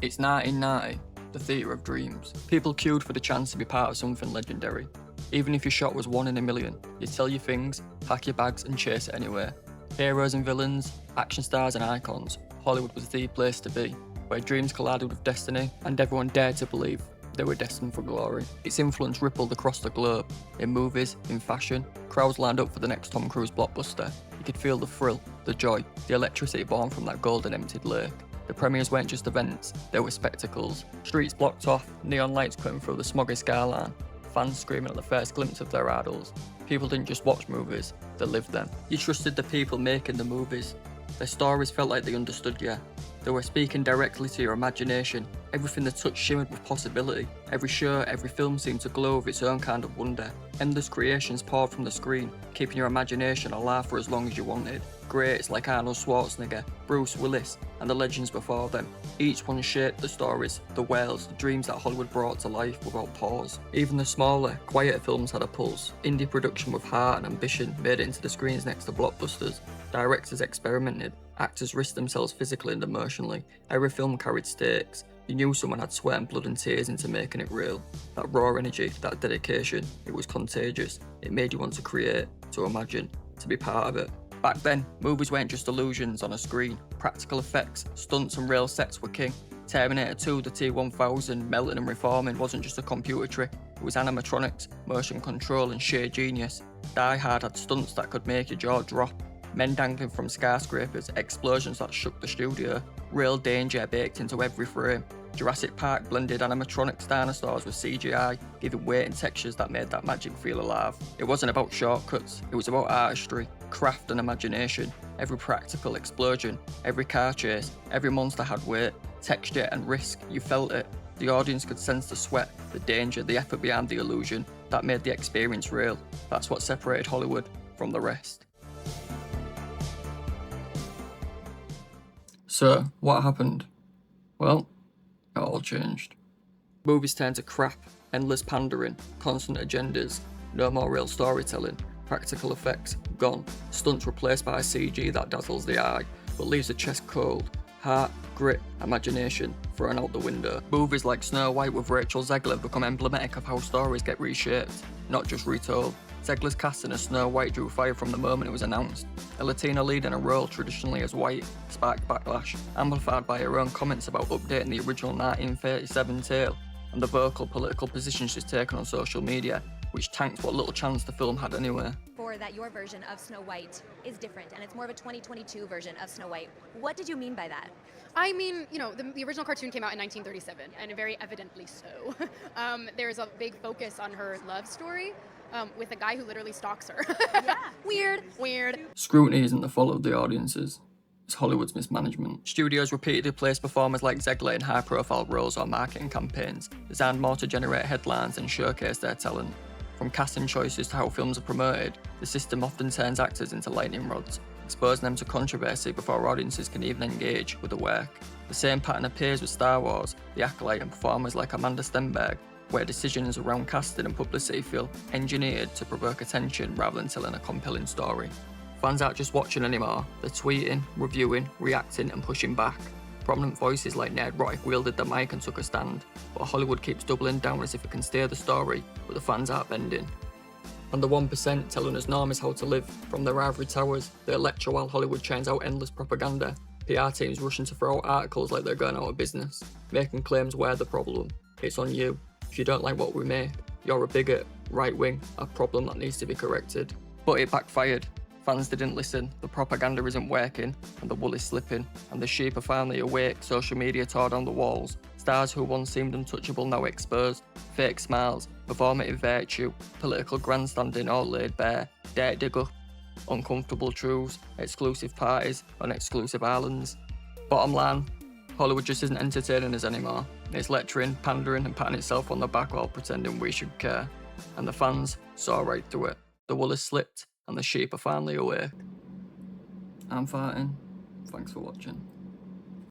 It's 1990, the theatre of dreams. People queued for the chance to be part of something legendary. Even if your shot was 1 in a million, you'd sell your things, pack your bags and chase it anywhere. Heroes and villains, action stars and icons, Hollywood was the place to be, where dreams collided with destiny and everyone dared to believe they were destined for glory. Its influence rippled across the globe. In movies, in fashion, crowds lined up for the next Tom Cruise blockbuster. You could feel the thrill, the joy, the electricity born from that golden emptied lake. The premieres weren't just events, they were spectacles. Streets blocked off, neon lights cutting through the smoggy skyline, fans screaming at the first glimpse of their idols. People didn't just watch movies, they lived them. You trusted the people making the movies. Their stories felt like they understood you. They were speaking directly to your imagination. Everything they touched shimmered with possibility. Every show, every film seemed to glow with its own kind of wonder. Endless creations poured from the screen, keeping your imagination alive for as long as you wanted. Greats like Arnold Schwarzenegger, Bruce Willis, and the legends before them. Each one shaped the stories, the worlds, the dreams that Hollywood brought to life without pause. Even the smaller, quieter films had a pulse. Indie production with heart and ambition made it into the screens next to blockbusters. Directors experimented, actors risked themselves physically and emotionally. Every film carried stakes. You knew someone had sweat and blood and tears into making it real. That raw energy, that dedication, it was contagious. It made you want to create, to imagine, to be part of it. Back then, movies weren't just illusions on a screen. Practical effects, stunts and real sets were king. Terminator 2, the T-1000, melting and reforming wasn't just a computer trick. It was animatronics, motion control and sheer genius. Die Hard had stunts that could make your jaw drop. Men dangling from skyscrapers, explosions that shook the studio. Real danger baked into every frame. Jurassic Park blended animatronics dinosaurs with CGI, giving weight and textures that made that magic feel alive. It wasn't about shortcuts, it was about artistry, craft and imagination. Every practical explosion, every car chase, every monster had weight, texture and risk. You felt it. The audience could sense the sweat, the danger, the effort behind the illusion. That made the experience real. That's what separated Hollywood from the rest. So, what happened? Well, it all changed. Movies turned to crap, endless pandering, constant agendas, no more real storytelling, practical effects gone, stunts replaced by a CG that dazzles the eye, but leaves the chest cold, heart, grit, imagination thrown out the window. Movies like Snow White with Rachel Zegler have become emblematic of how stories get reshaped, not just retold. Zegler's casting as Snow White drew fire from the moment it was announced. A Latina lead in a role traditionally as white sparked backlash, amplified by her own comments about updating the original 1937 tale and the vocal political positions she's taken on social media, which tanked what little chance the film had anyway. For that your version of Snow White is different and it's more of a 2022 version of Snow White. What did you mean by that? I mean, you know, the original cartoon came out in 1937, and very evidently so. There's a big focus on her love story with a guy who literally stalks her. Yeah. Weird. Scrutiny isn't the fault of the audiences, it's Hollywood's mismanagement. Studios repeatedly placed performers like Zegler in high-profile roles or marketing campaigns, designed more to generate headlines and showcase their talent. From casting choices to how films are promoted, the system often turns actors into lightning rods, exposing them to controversy before audiences can even engage with the work. The same pattern appears with Star Wars, The Acolyte and performers like Amanda Stenberg, where decisions around casting and publicity feel engineered to provoke attention rather than telling a compelling story. Fans aren't just watching anymore, they're tweeting, reviewing, reacting and pushing back. Prominent voices like Ned Roddick wielded the mic and took a stand, but Hollywood keeps doubling down as if it can steer the story, but the fans aren't bending. And the 1% telling us normies how to live, from their ivory towers, they lecture while Hollywood churns out endless propaganda. PR teams rushing to throw out articles like they're going out of business, making claims we're the problem. It's on you. If you don't like what we make, you're a bigot, right wing, a problem that needs to be corrected. But it backfired. Fans didn't listen, the propaganda isn't working, and the wool is slipping, and the sheep are finally awake. Social media tore down the walls. Stars who once seemed untouchable now exposed. Fake smiles, performative virtue, political grandstanding all laid bare. Dirt dig up, uncomfortable truths, exclusive parties on exclusive islands. Bottom line, Hollywood just isn't entertaining us anymore. It's lecturing, pandering and patting itself on the back while pretending we should care. And the fans saw right through it. The wool is slipped and the sheep are finally awake. I'm farting. Thanks for watching.